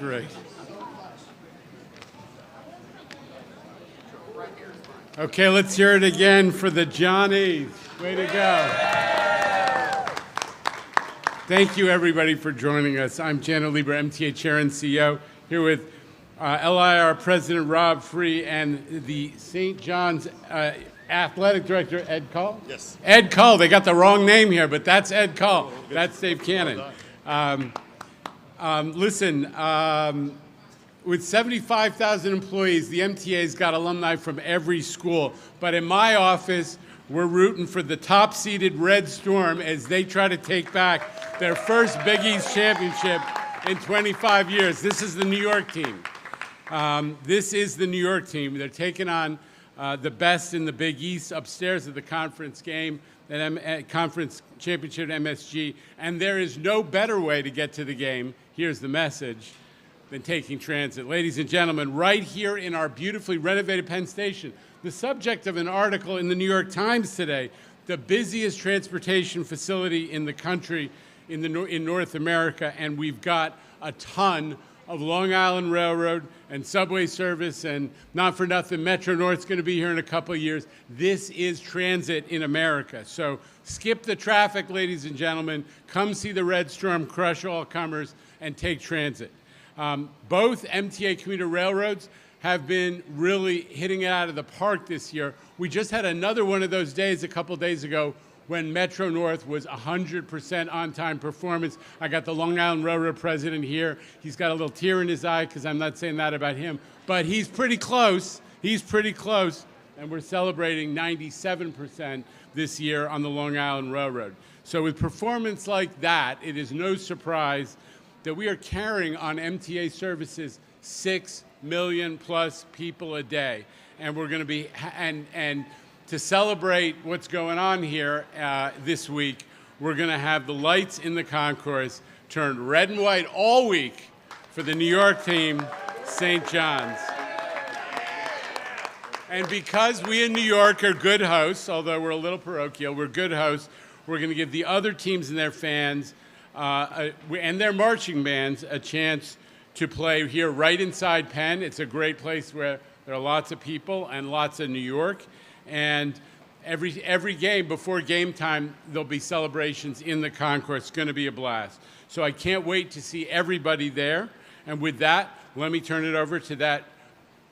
great. Okay, let's hear it again for the Johnnies. Way to go. Thank you, everybody, for joining us. I'm Jano Lieber, MTA Chair and CEO, here with LIRR President Rob Free and the St. John's Athletic Director, Ed Cull? Yes. Ed Cull. They got the wrong name here, but that's Ed Cull. That's Dave Cannon. With 75,000 employees, the MTA's got alumni from every school. But in my office, we're rooting for the top-seeded Red Storm as they try to take back their first Big East championship in 25 years. This is the New York team. This is the New York team. They're taking on the best in the Big East upstairs at the conference game, conference championship at MSG. And there is no better way to get to the game. Here's the message. Than taking transit. Ladies and gentlemen, right here in our beautifully renovated Penn Station, the subject of an article in the New York Times today, the busiest transportation facility in the country, in North America, and we've got a ton of Long Island Railroad and subway service, and not for nothing, Metro North's going to be here in a couple of years. This is transit in America. So skip the traffic, ladies and gentlemen. Come see the Red Storm crush all comers and take transit. Both MTA commuter railroads have been really hitting it out of the park this year. We just had another one of those days a couple days ago when Metro North was 100% on-time performance. I got the Long Island Railroad president here. He's got a little tear in his eye because I'm not saying that about him, but he's pretty close. He's pretty close, and we're celebrating 97% this year on the Long Island Railroad. So with performance like that, it is no surprise that we are carrying on MTA services 6 million plus people a day. And we're going to be, and to celebrate what's going on here this week, we're going to have the lights in the concourse turned red and white all week for the New York team, St. John's. And because we in New York are good hosts, although we're a little parochial, we're good hosts, we're going to give the other teams and their fans and their marching bands a chance to play here right inside Penn. It's a great place where there are lots of people and lots of New York. And every game, before game time, there'll be celebrations in the concourse. It's going to be a blast. So I can't wait to see everybody there. And with that, let me turn it over to that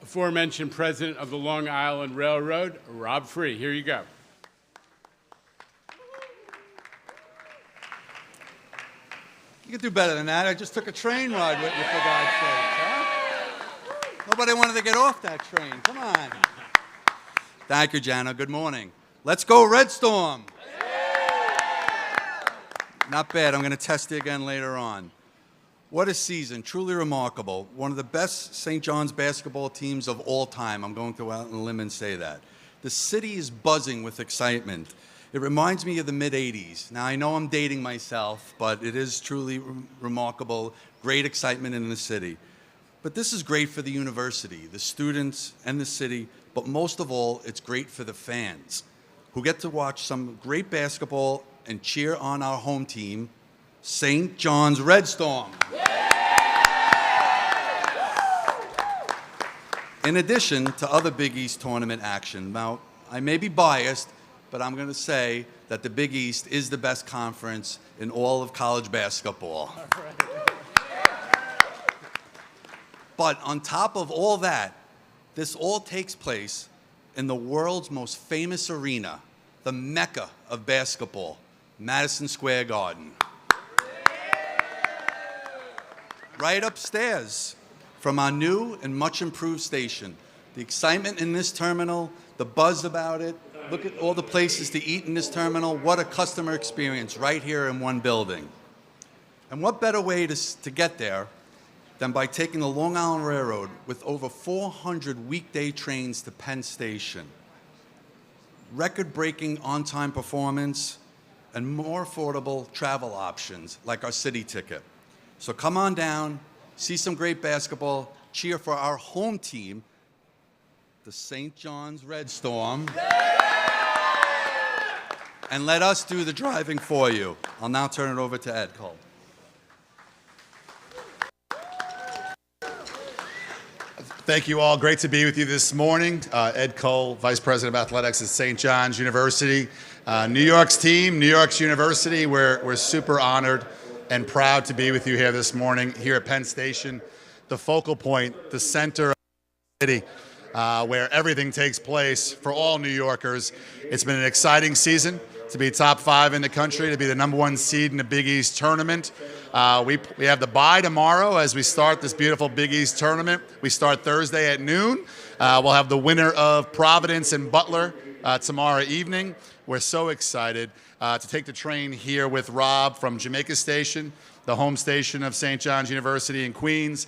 aforementioned president of the Long Island Railroad, Rob Free. Here you go. You can do better than that. I just took a train ride with you, for God's sake, huh? Nobody wanted to get off that train. Come on. Thank you, Jana. Good morning. Let's go, Red Storm. Not bad. I'm going to test you again later on. What a season. Truly remarkable. One of the best St. John's basketball teams of all time. I'm going to go out on a limb and say that. The city is buzzing with excitement. It reminds me of the mid-'80s. Now, I know I'm dating myself, but it is truly remarkable, great excitement in the city. But this is great for the university, the students, and the city, but most of all, it's great for the fans who get to watch some great basketball and cheer on our home team, St. John's Red Storm. In addition to other Big East tournament action. Now, I may be biased, but I'm going to say that the Big East is the best conference in all of college basketball. But on top of all that, this all takes place in the world's most famous arena, the Mecca of basketball, Madison Square Garden. Right upstairs from our new and much improved station. The excitement in this terminal, the buzz about it, look at all the places to eat in this terminal. What a customer experience right here in one building. And what better way to get there than by taking the Long Island Railroad with over 400 weekday trains to Penn Station. Record-breaking on-time performance and more affordable travel options like our city ticket. So come on down, see some great basketball, cheer for our home team, the St. John's Red Storm. And let us do the driving for you. I'll now turn it over to Ed Cull. Thank you all. Great to be with you this morning. Ed Cole, Vice President of Athletics at St. John's University. New York's team, New York's University, we're super honored and proud to be with you here this morning, here at Penn Station, the focal point, the center of the city, where everything takes place for all New Yorkers. It's been an exciting season to be top 5 in the country, to be the #1 seed in the Big East tournament. We have the bye tomorrow as we start this beautiful Big East tournament. We start Thursday at noon. We'll have the winner of Providence and Butler tomorrow evening. We're so excited to take the train here with Rob from Jamaica Station, the home station of St. John's University in Queens,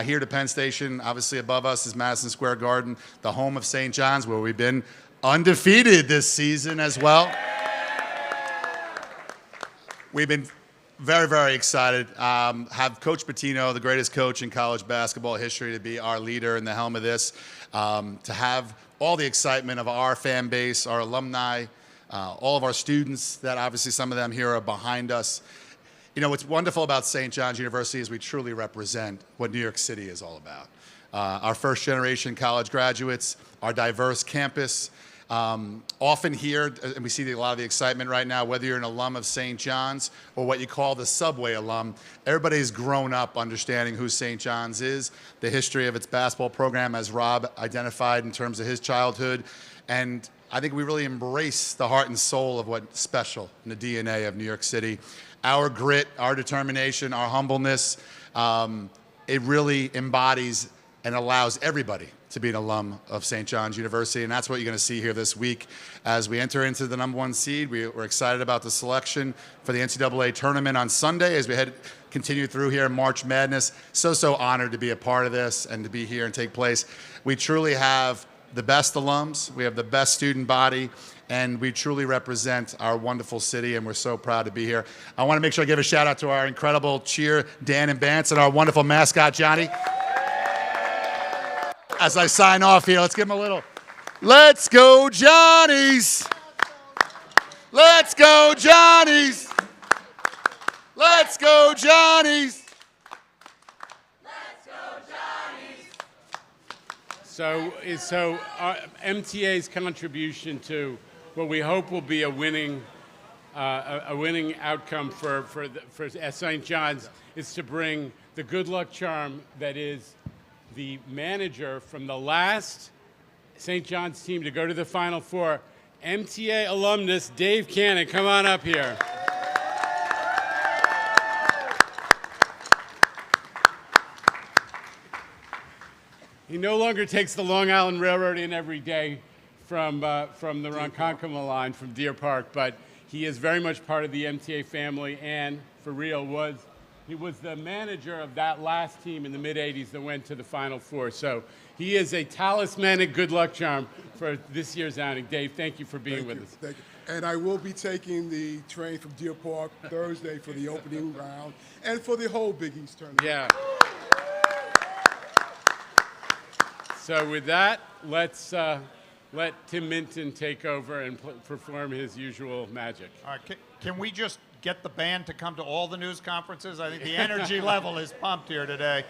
here to Penn Station. Obviously above us is Madison Square Garden, the home of St. John's, where we've been undefeated this season as well. We've been very, very excited. Have Coach Pitino, the greatest coach in college basketball history, to be our leader in the helm of this. To have all the excitement of our fan base, our alumni, all of our students that obviously some of them here are behind us. You know, what's wonderful about St. John's University is we truly represent what New York City is all about. Our first generation college graduates, our diverse campus, often here, and we see a lot of the excitement right now, whether you're an alum of St. John's or what you call the subway alum, everybody's grown up understanding who St. John's is, the history of its basketball program, as Rob identified in terms of his childhood. And I think we really embrace the heart and soul of what's special in the DNA of New York City. Our grit, our determination, our humbleness, it really embodies and allows everybody to be an alum of St. John's University, and that's what you're going to see here this week as we enter into the #1 seed. We're excited about the selection for the NCAA tournament on Sunday as we continue through here in March Madness. So honored to be a part of this and to be here and take place. We truly have the best alums, we have the best student body, and we truly represent our wonderful city, and we're so proud to be here. I want to make sure I give a shout out to our incredible cheer, Dan and Bance, and our wonderful mascot, Johnny. As I sign off here, let's give him a little, let's go Johnnies! Let's go Johnnies! Let's go Johnnies! So our MTA's contribution to what we hope will be a winning outcome for St. John's is to bring the good luck charm that is the manager from the last St. John's team to go to the Final Four, MTA alumnus Dave Cannon. Come on up here. He no longer takes the Long Island Railroad in every day from the Ronkonkoma line from Deer Park, but he is very much part of the MTA family, and for real he was the manager of that last team in the mid-'80s that went to the Final Four. So he is a talismanic good luck charm for this year's outing. Dave, thank you for being with us. Thank you. And I will be taking the train from Deer Park Thursday for the opening round and for the whole Big East tournament. Yeah. So with that, let's let Tim Minton take over and perform his usual magic. All right, can we just get the band to come to all the news conferences? I think the energy level is pumped here today.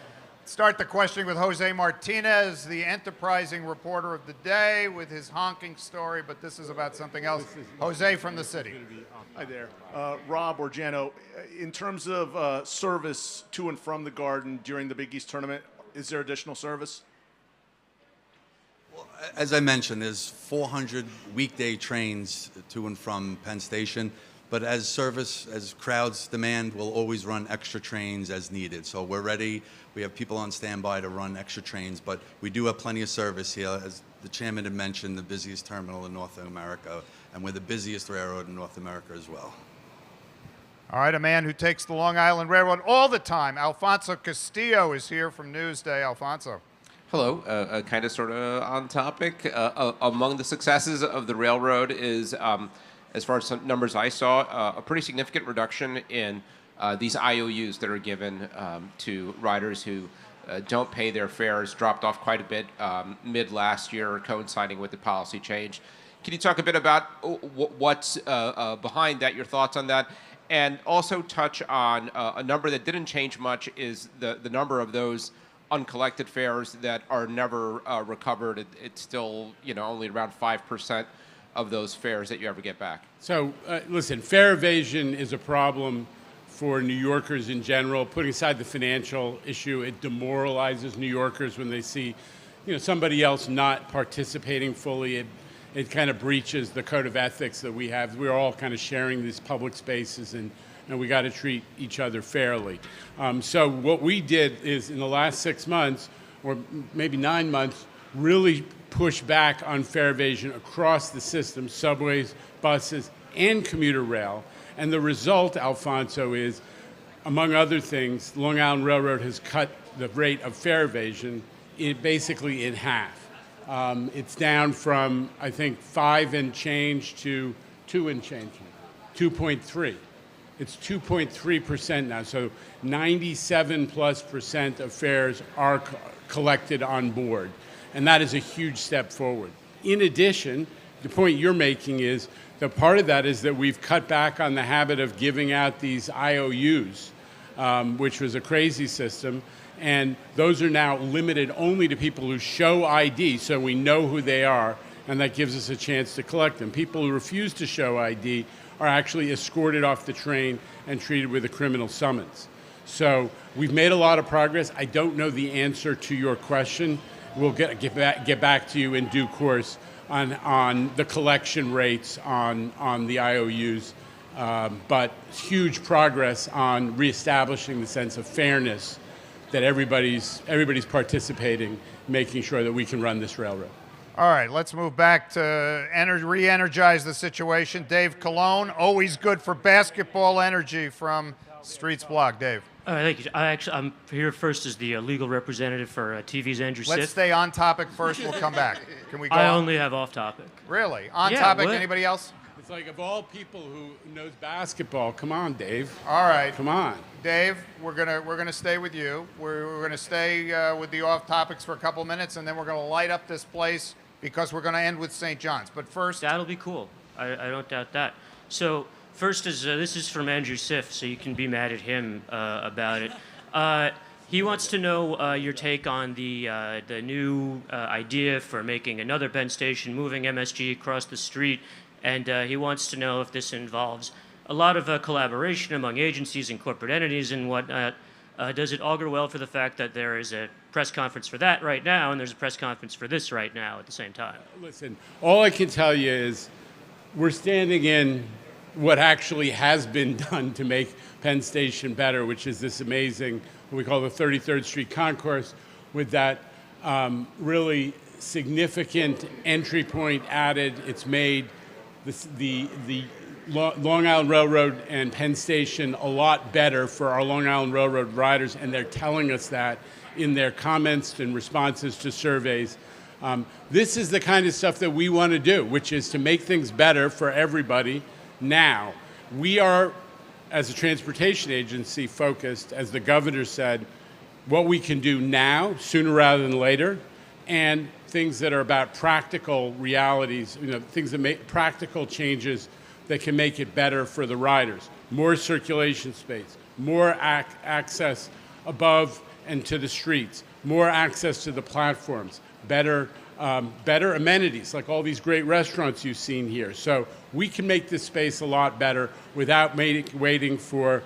Start the questioning with Jose Martinez, the enterprising reporter of the day, with his honking story, but this is about something else. Jose from the city. Hi there. Rob or Jano, in terms of service to and from the Garden during the Big East tournament, is there additional service? As I mentioned, there's 400 weekday trains to and from Penn Station, but as crowds demand, we'll always run extra trains as needed. So we're ready. We have people on standby to run extra trains, but we do have plenty of service here. As the chairman had mentioned, the busiest terminal in North America, and we're the busiest railroad in North America as well. All right, a man who takes the Long Island Railroad all the time, Alfonso Castillo, is here from Newsday. Alfonso. Hello, kind of sort of on topic. Among the successes of the railroad is, as far as some numbers I saw, a pretty significant reduction in these IOUs that are given to riders who don't pay their fares, dropped off quite a bit mid last year, coinciding with the policy change. Can you talk a bit about what's behind that, your thoughts on that? And also touch on a number that didn't change much is the number of those uncollected fares that are never recovered. It's still, only around 5% of those fares that you ever get back. So, listen, fare evasion is a problem for New Yorkers in general. Putting aside the financial issue, it demoralizes New Yorkers when they see, somebody else not participating fully. It kind of breaches the code of ethics that we have. We're all kind of sharing these public spaces, and we got to treat each other fairly. So what we did is, in the last 6 months, or maybe 9 months, really push back on fare evasion across the system, subways, buses, and commuter rail. And the result, Alfonso, is, among other things, Long Island Railroad has cut the rate of fare evasion basically in half. It's down from, I think, 5 and change to 2 and change, 2.3. It's 2.3% now, so 97+% of fares are collected on board, and that is a huge step forward. In addition, the point you're making is that part of that is that we've cut back on the habit of giving out these IOUs, which was a crazy system, and those are now limited only to people who show ID, so we know who they are, and that gives us a chance to collect them. People who refuse to show ID are actually escorted off the train and treated with a criminal summons. So we've made a lot of progress. I don't know the answer to your question. We'll get back to you in due course on the collection rates on the IOUs, but huge progress on reestablishing the sense of fairness that everybody's participating, making sure that we can run this railroad. All right, let's move back to re-energize the situation. Dave Colon, always good for basketball energy from Streets Blog. Dave. Thank you. I'm here first as the legal representative for TV's Andrew Sif. Let's stay on topic first. We'll come back. Can we go I on? only have off topic. Really? On Yeah, topic? what? Anybody else? It's like, of all people who knows basketball, come on, Dave. All right. Come on. Dave, we're gonna stay with you. We're gonna stay with the off topics for a couple minutes, and then we're gonna light up this place because we're gonna end with St. John's. But first, That'll be cool. I don't doubt that. So first is this is from Andrew Sif, so you can be mad at him about it. He wants to know your take on the new idea for making another Penn Station, moving MSG across the street, and he wants to know if this involves a lot of collaboration among agencies and corporate entities and whatnot. Does it augur well for the fact that there is a press conference for that right now and there's a press conference for this right now at the same time? Listen, all I can tell you is we're standing in what actually has been done to make Penn Station better, which is this amazing, what we call the 33rd Street Concourse, with that really significant entry point added. It's made the Long Island Railroad and Penn Station a lot better for our Long Island Railroad riders, and they're telling us that in their comments and responses to surveys. This is the kind of stuff that we want to do, which is to make things better for everybody now. We are, as a transportation agency, focused, as the governor said, what we can do now, sooner rather than later, and things that are about practical realities, things that make practical changes that can make it better for the riders. More circulation space, more access above and to the streets, more access to the platforms, better amenities, like all these great restaurants you've seen here. So we can make this space a lot better without waiting for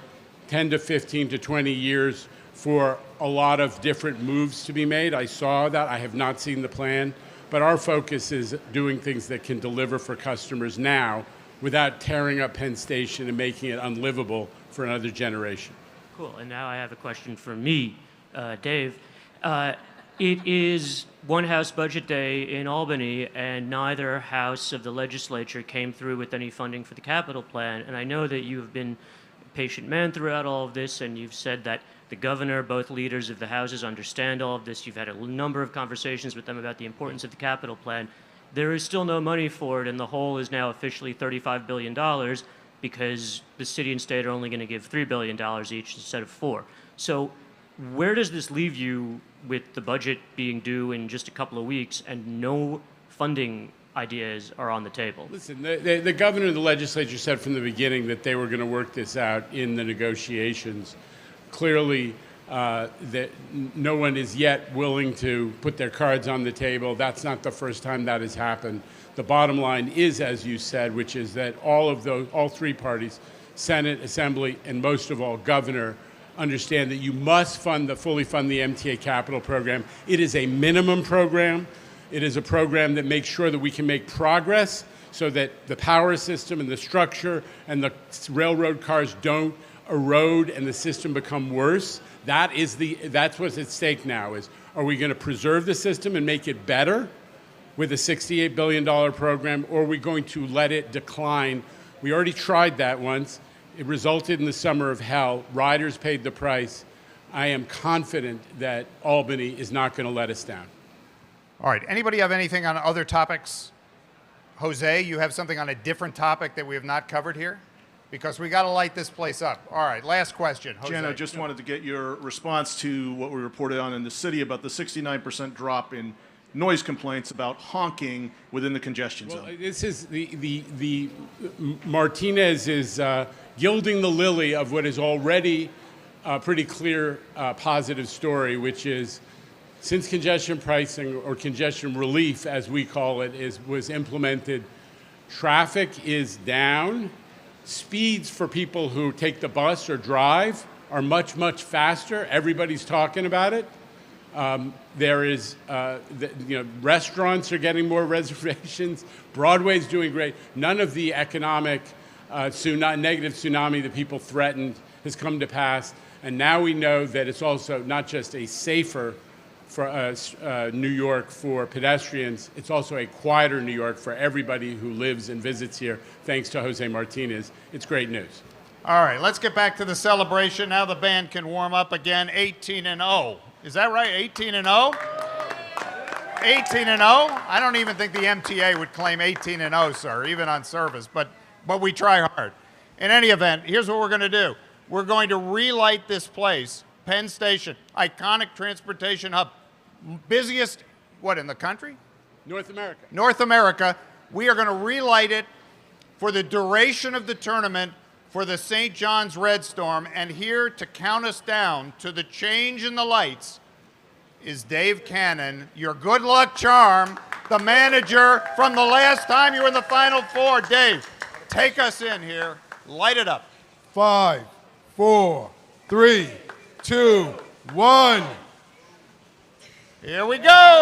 10 to 15 to 20 years for a lot of different moves to be made. I saw that. I have not seen the plan. But our focus is doing things that can deliver for customers now without tearing up Penn Station and making it unlivable for another generation. Cool. And now I have a question for me, Dave. It is one House budget day in Albany, and neither house of the legislature came through with any funding for the capital plan. And I know that you have been a patient man throughout all of this, and you've said that the governor, both leaders of the houses, understand all of this. You've had a number of conversations with them about the importance of the capital plan. There is still no money for it, and the hole is now officially $35 billion because the city and state are only going to give $3 billion each instead of $4 billion. So where does this leave you with the budget being due in just a couple of weeks and no funding ideas are on the table? Listen, the governor and the legislature said from the beginning that they were going to work this out in the negotiations. Clearly, that no one is yet willing to put their cards on the table. That's not the first time that has happened. The bottom line is, as you said, which is that all three parties, Senate, Assembly, and most of all, Governor, understand that you must fully fund the MTA capital program. It is a minimum program. It is a program that makes sure that we can make progress so that the power system and the structure and the railroad cars don't erode and the system become worse. That's what's at stake now is, are we going to preserve the system and make it better with a $68 billion program, or are we going to let it decline? We already tried that once. It resulted in the summer of hell. Riders paid the price. I am confident that Albany is not going to let us down. All right. Anybody have anything on other topics? Jose, you have something on a different topic that we have not covered here? Because we got to light this place up. All right. Last question. Jose. Jen, I just wanted to get your response to what we reported on in the city about the 69% drop in noise complaints about honking within the congestion zone. Well, this is the Martinez is gilding the lily of what is already a pretty clear positive story, which is since congestion pricing or congestion relief, as we call it, was implemented, traffic is down. Speeds for people who take the bus or drive are much, much faster. Everybody's talking about it. Restaurants are getting more reservations. Broadway's doing great. None of the economic negative tsunami that people threatened has come to pass. And now we know that it's also not just a safer New York for pedestrians, it's also a quieter New York for everybody who lives and visits here, thanks to Jose Martinez. It's great news. All right, let's get back to the celebration. Now the band can warm up again. 18-0. Is that right? 18-0? 18-0? I don't even think the MTA would claim 18-0, sir, even on service, but we try hard. In any event, here's what we're going to do. We're going to relight this place, Penn Station, iconic transportation hub, busiest, in the country? North America. North America. We are going to relight it for the duration of the tournament for the St. John's Red Storm, and here to count us down to the change in the lights is Dave Cannon, your good luck charm, the manager from the last time you were in the Final Four. Dave, take us in here. Light it up. 5, 4, 3, 2, 1. Here we go.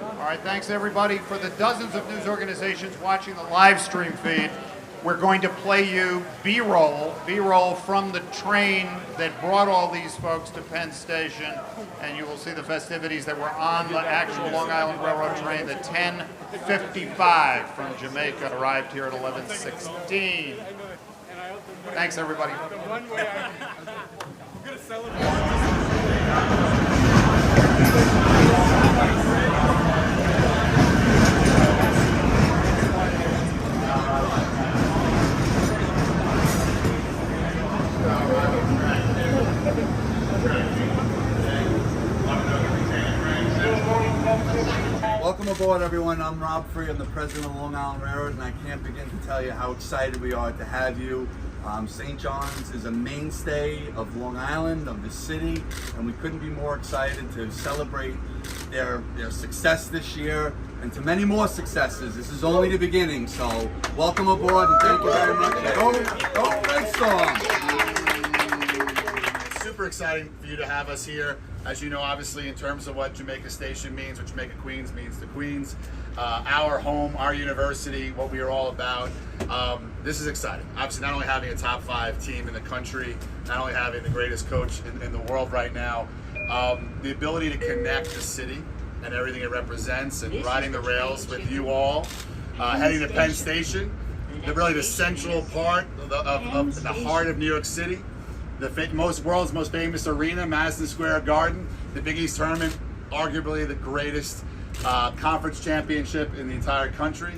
All right, thanks everybody. For the dozens of news organizations watching the live stream feed, we're going to play you B-roll from the train that brought all these folks to Penn Station, and you will see the festivities that were on the actual Long Island Railroad train. The 10:55 from Jamaica arrived here at 11:16. Thanks, everybody. Welcome aboard, everyone. I'm Rob Free. I'm the president of Long Island Railroad, and I can't begin to tell you how excited we are to have you. St. John's is a mainstay of Long Island, of the city, and we couldn't be more excited to celebrate their success this year and to many more successes. This is only the beginning, so welcome aboard and thank you very much. Go Red Storm! Super exciting for you to have us here. As you know, obviously, in terms of what Jamaica Station means, what Jamaica Queens means to Queens, our home, our university, what we are all about. This is exciting. Obviously, not only having a top 5 team in the country, not only having the greatest coach in the world right now, the ability to connect the city and everything it represents, and riding the rails with you all, heading to Penn Station, really the central part of the heart of New York City. The world's most famous arena, Madison Square Garden, the Big East tournament, arguably the greatest conference championship in the entire country.